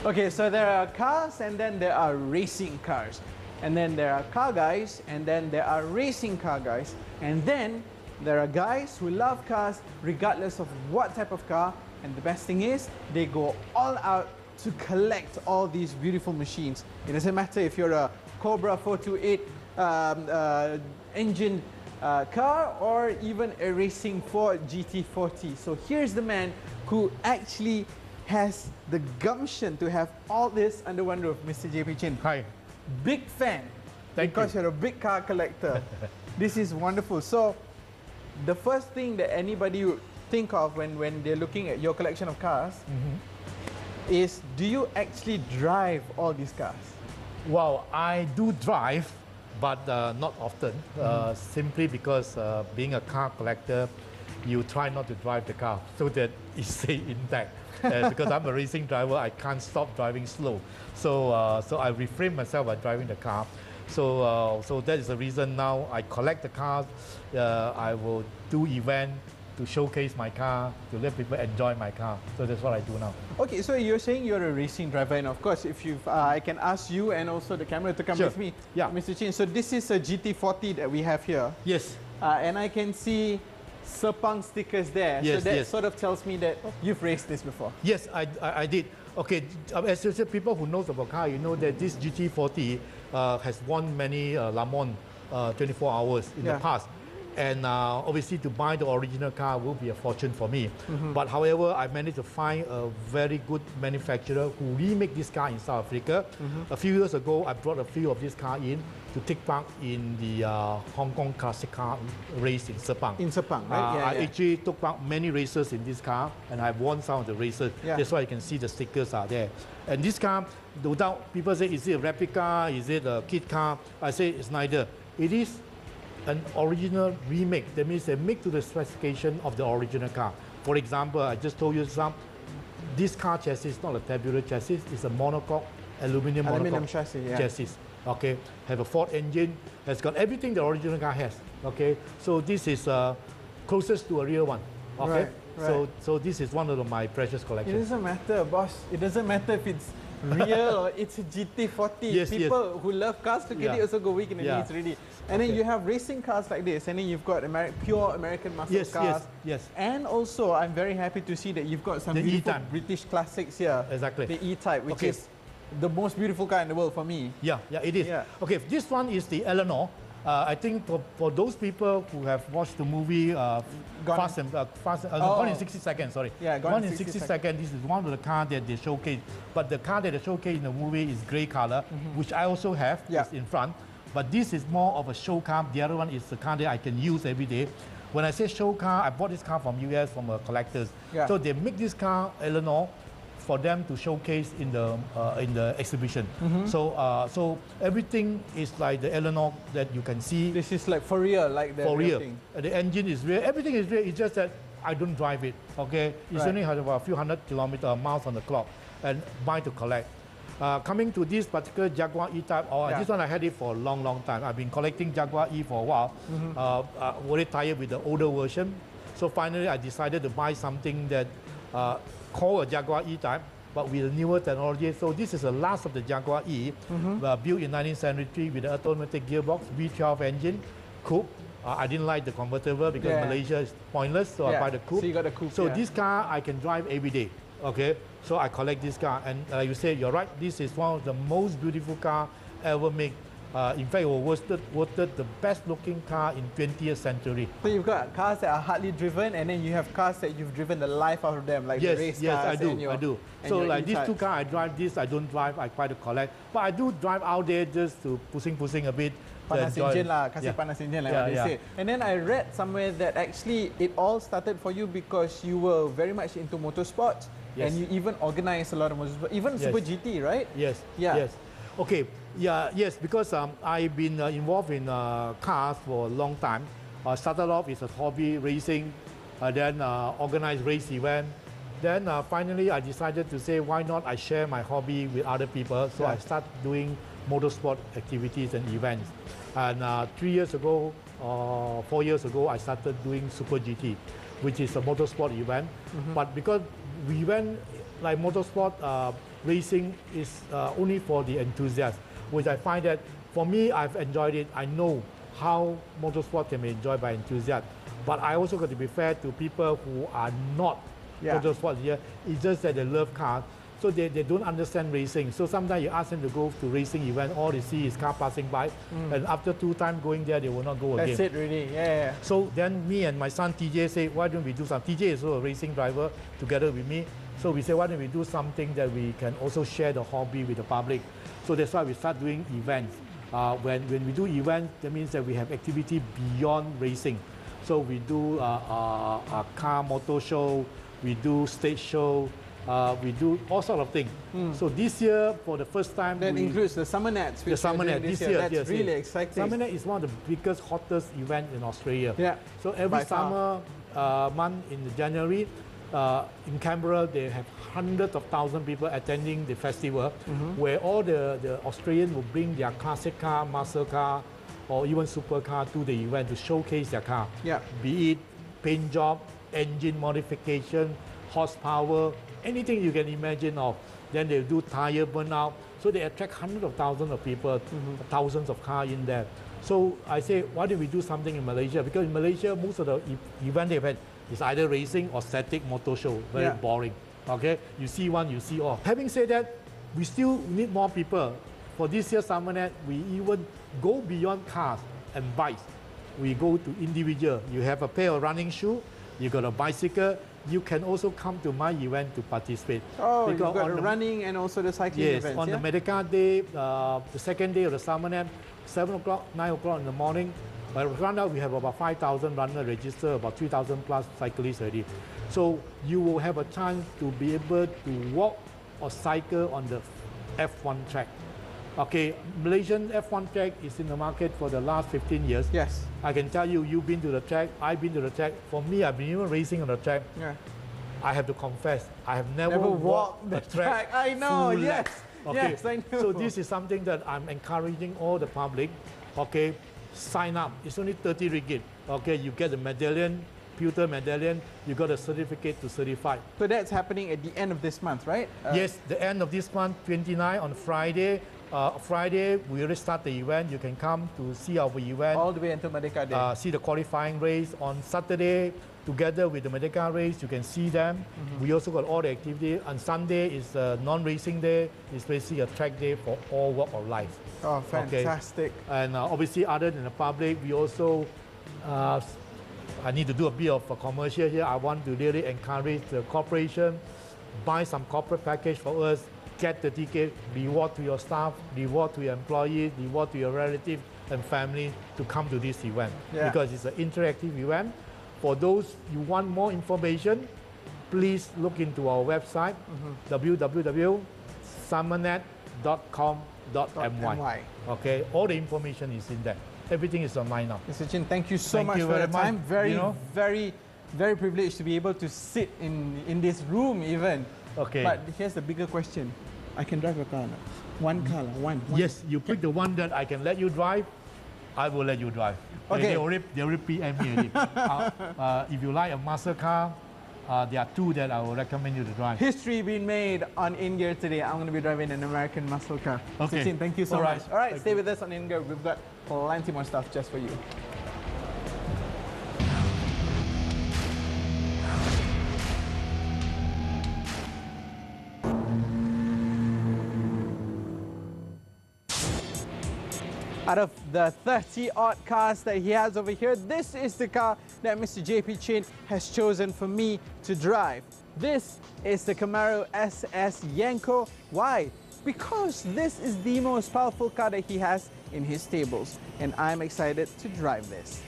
Okay, so there are cars and then there are racing cars. And then there are car guys and then there are racing car guys. And then there are guys who love cars regardless of what type of car. And the best thing is they go all out to collect all these beautiful machines. It doesn't matter if you're a Cobra 428 engine car or even a racing Ford GT40. So here's the man who actually has the gumption to have all this under one roof, Mr. JP Chin. Hi. Big fan. Because you're a big car collector. This is wonderful. So the first thing that anybody would think of when they're looking at your collection of cars is, do you actually drive all these cars? Well, I do drive, but not often, simply because being a car collector, you try not to drive the car so that it stays intact. Because I'm a racing driver, I can't stop driving slow. So I refrain myself by driving the car. So that is the reason now I collect the cars. I will do events to showcase my car, to let people enjoy my car. So that's what I do now. Okay, so you're saying you're a racing driver, and of course, if you've, I can ask you and also the camera to come with me, Mr. Chin. So this is a GT40 that we have here. Yes. And I can see Sepang stickers there. Yes, so that sort of tells me that you've raced this before. Yes, I did. Okay, as you said, people who knows about car, you know that this GT40 has won many Le Mans 24 hours in the past. And obviously to buy the original car will be a fortune for me. But however, I managed to find a very good manufacturer who remake this car in South Africa. A few years ago, I brought a few of this car in to take part in the Hong Kong classic car race in Sepang. In Sepang, right? I actually took part many races in this car, and I've won some of the races. That's why you can see the stickers are there. And this car, no doubt, people say, is it a replica? Is it a kit car? I say it's neither. It is an original remake. That means they make to the specification of the original car. For example, I just told you this car chassis is not a tabular chassis, it's a monocoque, aluminum monocoque chassis. Okay, have a Ford engine, has got everything the original car has. Okay, so this is closest to a real one. Okay, so this is one of my precious collections. It doesn't matter, boss. It doesn't matter if it's real or it's a GT40. People who love cars look at it also go weak in the knees already. And then you have racing cars like this, and then you've got pure American muscle cars. And also, I'm very happy to see that you've got some beautiful British classics here. Exactly. The E-Type, which is the most beautiful car in the world for me. Yeah, it is. Okay, this one is the Eleanor. I think for those people who have watched the movie Gone in 60 Seconds, sorry. Yeah, Gone in 60 Seconds, this is one of the cars that they showcase. But the car that they showcase in the movie is grey color, which I also have, is in front. But this is more of a show car. The other one is the car that I can use every day. When I say show car, I bought this car from US from collectors. So they make this car, Eleanor, for them to showcase in the exhibition. So everything is like the Eleanor that you can see. This is like for real, like the real thing. The engine is real. Everything is real. It's just that I don't drive it. Okay, it's only has about a few hundred miles on the clock, and buy to collect. Coming to this particular Jaguar E-Type, this one I had it for a long time. I've been collecting Jaguar E for a while. Very tired with the older version. So finally I decided to buy something that called a Jaguar E-Type, but with a newer technology. So this is the last of the Jaguar E, built in 1973 with an automatic gearbox, V12 engine, coupe. I didn't like the convertible because Malaysia is pointless, so I buy the coupe. So you got the coupe. So this car I can drive every day. Okay, so I collect this car, and like you say, you're right. This is one of the most beautiful car ever made. In fact, it was voted the best-looking car in 20th century. So you've got cars that are hardly driven, and then you have cars that you've driven the life out of them, like the race cars. Yes, I do. So like these two cars, I drive this. I don't drive. I try to collect, but I do drive out there just to pushing a bit. Panas engine lah, kasih panas engine like what they say. And then I read somewhere that actually it all started for you because you were very much into motorsports, and you even organized a lot of motorsports, even Super GT, right? Yes. Okay. Yes, because I've been involved in cars for a long time. Started off as a hobby racing, then organized race event. Then finally I decided to say, why not I share my hobby with other people? So I started doing motorsport activities and events. And 3 years ago, 4 years ago, I started doing Super GT, which is a motorsport event. But because we went like motorsport, racing is only for the enthusiasts, which I find that for me, I've enjoyed it. I know how motorsport can be enjoyed by enthusiasts, but I also got to be fair to people who are not motorsport here. It's just that they love cars, so they don't understand racing. So sometimes you ask them to go to racing event, all they see is car passing by, and after 2 times going there, they will not go again. That's it, really. Yeah. So then me and my son TJ say, why don't we do something? TJ is also a racing driver together with me. So we say, why don't we do something that we can also share the hobby with the public? So that's why we start doing events. When we do events, that means that we have activity beyond racing. So we do a car motor show, we do stage show, we do all sorts of things. So this year, for the first time, that includes the SUMMERNATS. The SUMMERNATS this year. That's really exciting. SUMMERNATS is one of the biggest, hottest events in Australia. Yeah. So every summer month in January, in Canberra, they have hundreds of thousands of people attending the festival, where all the Australians will bring their classic car, muscle car, or even supercar to the event to showcase their car. Yeah. Be it paint job, engine modification, horsepower, anything you can imagine of. Then they do tire burnout. So they attract hundreds of thousands of people, thousands of cars in there. So I say, why don't we do something in Malaysia? Because in Malaysia, most of the event they've had is either racing or static motor show. Very boring. Okay, you see one, you see all. Having said that, we still need more people. For this year's SUMMERNATS, we even go beyond cars and bikes. We go to individual. You have a pair of running shoes, you got a bicycle, you can also come to my event to participate. Oh, you've got the running and also the cycling events. Yes, on the Merdeka Day, the second day of the SUMMERNATS, 7 o'clock, 9 o'clock in the morning. By round out, we have about 5,000 runners registered, about 3,000 plus cyclists already. So you will have a chance to be able to walk or cycle on the F1 track. Okay, Malaysian F1 track is in the market for the last 15 years. Yes. I can tell you, you've been to the track, I've been to the track. For me, I've been even racing on the track. Yeah. I have to confess, I have never walked the track. I know, yes. Okay. Yes, I know. So this is something that I'm encouraging all the public. Okay, sign up. It's only 30 ringgit. Okay, you get the medallion, pewter medallion, you got a certificate to certify. So that's happening at the end of this month, right? Yes, the end of this month, 29 on Friday. Friday, we already start the event. You can come to see our event. All the way until Merdeka Day. See the qualifying race. On Saturday, together with the Merdeka race, you can see them. We also got all the activity. On Sunday is a non-racing day. It's basically a track day for all walk of life. Oh, fantastic. Okay. And obviously, other than the public, we also, I need to do a bit of a commercial here. I want to really encourage the corporation, buy some corporate package for us, get the ticket, reward to your staff, reward to your employees, reward to your relatives and family to come to this event. Because it's an interactive event. For those you want more information, please look into our website, www.summernat.com.my. Okay, all the information is in there. Everything is online now. Mr. Chin, thank you so much for your time. Very privileged to be able to sit in this room even. Okay. But here's the bigger question. I can drive a car now. One car, one. Yes, you pick the one that I can let you drive, I will let you drive. Okay. They already PM me already. If you like a muscle car, there are 2 that I will recommend you to drive. History being made on In Gear today. I'm going to be driving an American muscle car. Okay. Sachin, thank you so much. All right, stay with us on In Gear. We've got plenty more stuff just for you. Out of the 30-odd cars that he has over here, this is the car that Mr. JP Chin has chosen for me to drive. This is the Camaro SS Yenko. Why? Because this is the most powerful car that he has in his stables, and I'm excited to drive this.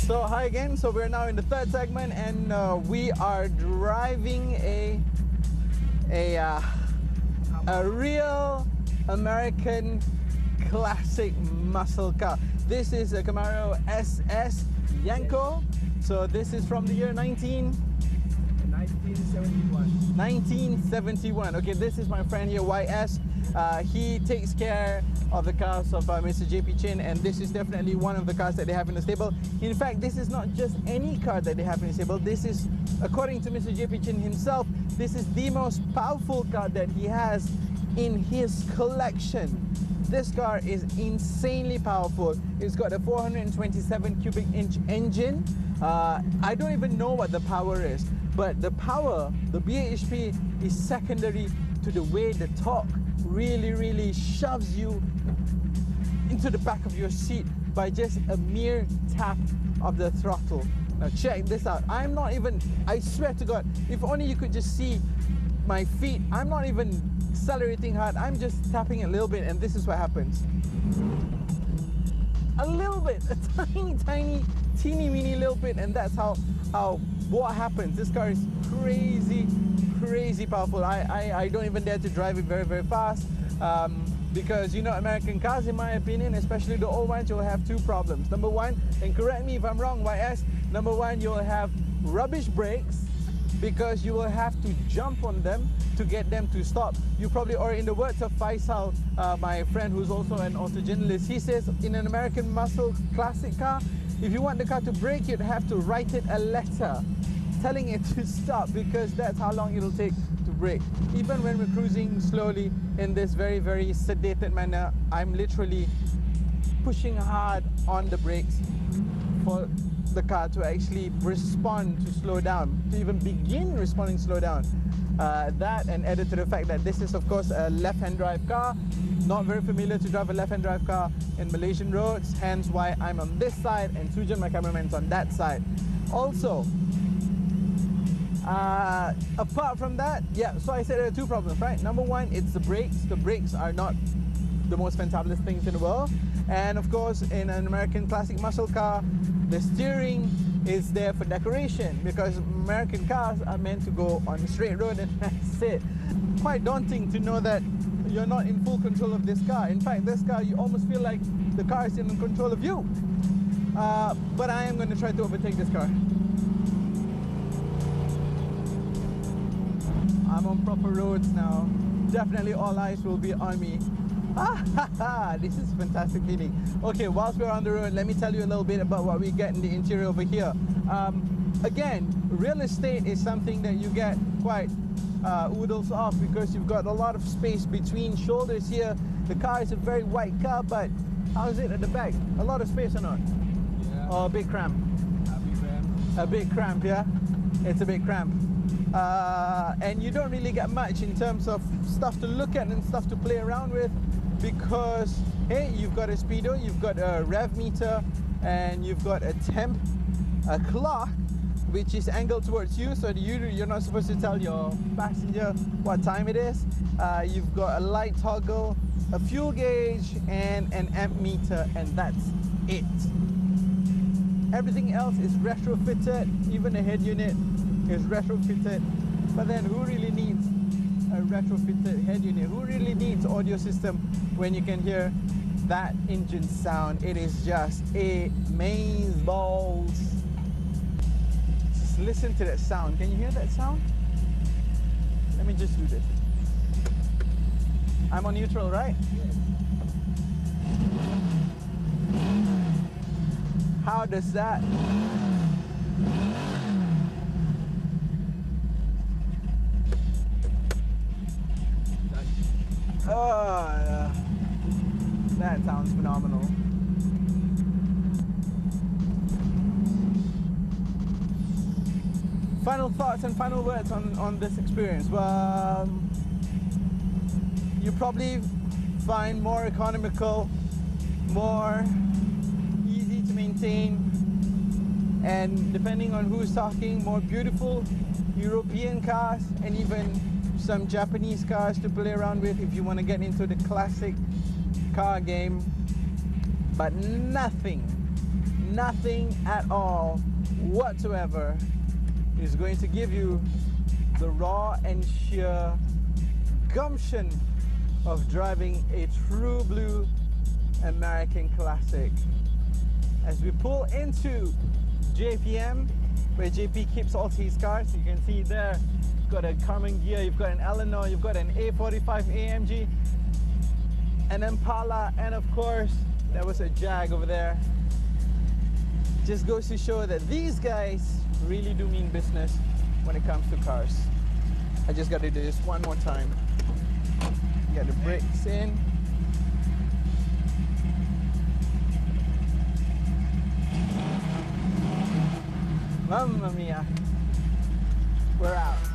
So hi again, so we're now in the 3rd segment and we are driving a real American classic muscle car. This is a Camaro SS Yenko. So this is from the year 1971. Okay, this is my friend here, YS. He takes care of the cars of Mr. JP Chin, and this is definitely one of the cars that they have in the stable. In fact, this is not just any car that they have in the stable. This is, according to Mr. JP Chin himself, this is the most powerful car that he has in his collection. This car is insanely powerful. It's got a 427 cubic inch engine. I don't even know what the power is, but the power, the BHP, is secondary to the way the torque really shoves you into the back of your seat by just a mere tap of the throttle. Now check this out. I'm not even, I swear to God, if only you could just see my feet, I'm not even accelerating hard, I'm just tapping a little bit, and this is what happens. A little bit, a tiny, teeny weeny little bit, and that's what happens. This car is crazy powerful. I don't even dare to drive it very fast, because, you know, American cars, in my opinion, especially the old ones, you'll have two problems. Number one, and correct me if I'm wrong, YS, number one, you'll have rubbish brakes, because you will have to jump on them to get them to stop. You probably, or in the words of Faisal, my friend who's also an auto journalist, he says in an American muscle classic car, if you want the car to brake, you'd have to write it a letter telling it to stop, because that's how long it'll take to brake. Even when we're cruising slowly in this very sedated manner, I'm literally pushing hard on the brakes for the car to actually respond to slow down, to even begin responding to slow down. That, and added to the fact that this is of course a left-hand drive car, not very familiar to drive a left-hand drive car in Malaysian roads, hence why I'm on this side and Sujan, my cameraman, is on that side. Also, apart from that, yeah, so I said there are two problems, right? Number one, it's the brakes. The brakes are not the most fantabulous things in the world. And of course, in an American classic muscle car, the steering is there for decoration, because American cars are meant to go on a straight road, and that's it. Quite daunting to know that you're not in full control of this car. In fact, this car, you almost feel like the car is in control of you. But I am going to try to overtake this car. I'm on proper roads now. Definitely all eyes will be on me. This is a fantastic feeling. Okay, whilst we're on the road, let me tell you a little bit about what we get in the interior over here. Again, real estate is something that you get quite oodles of, because you've got a lot of space between shoulders here. The car is a very wide car, but how is it at the back? A lot of space or not? Yeah. Or a big cramp? A big cramp, yeah? It's a big cramp. And you don't really get much in terms of stuff to look at and stuff to play around with, because hey, you've got a speedo, you've got a rev meter, and you've got a temp, a clock which is angled towards you, so you're not supposed to tell your passenger what time it is. You've got a light toggle, a fuel gauge, and an amp meter, and that's it. Everything else is retrofitted. Even the head unit is retrofitted. But then who really needs a retrofitted head unit? Who really needs audio system when you can hear that engine sound? It is just amazeballs. Just listen to that sound. Can you hear that sound? Let me just do this. I'm on neutral, right? Yes. How does that? Oh, that sounds phenomenal. Final thoughts and final words on this experience. Well, you probably find more economical, more easy to maintain, and depending on who's talking, more beautiful European cars, and even some Japanese cars to play around with if you want to get into the classic car game. But nothing at all whatsoever is going to give you the raw and sheer gumption of driving a true blue American classic. As we pull into JPM, where JP keeps all his cars, you can see there, you've got a Carmen Gear, you've got an Eleanor, you've got an A45 AMG, an Impala, and of course, there was a Jag over there. Just goes to show that these guys really do mean business when it comes to cars. I just got to do this one more time. Get the brakes in. Mamma mia. We're out.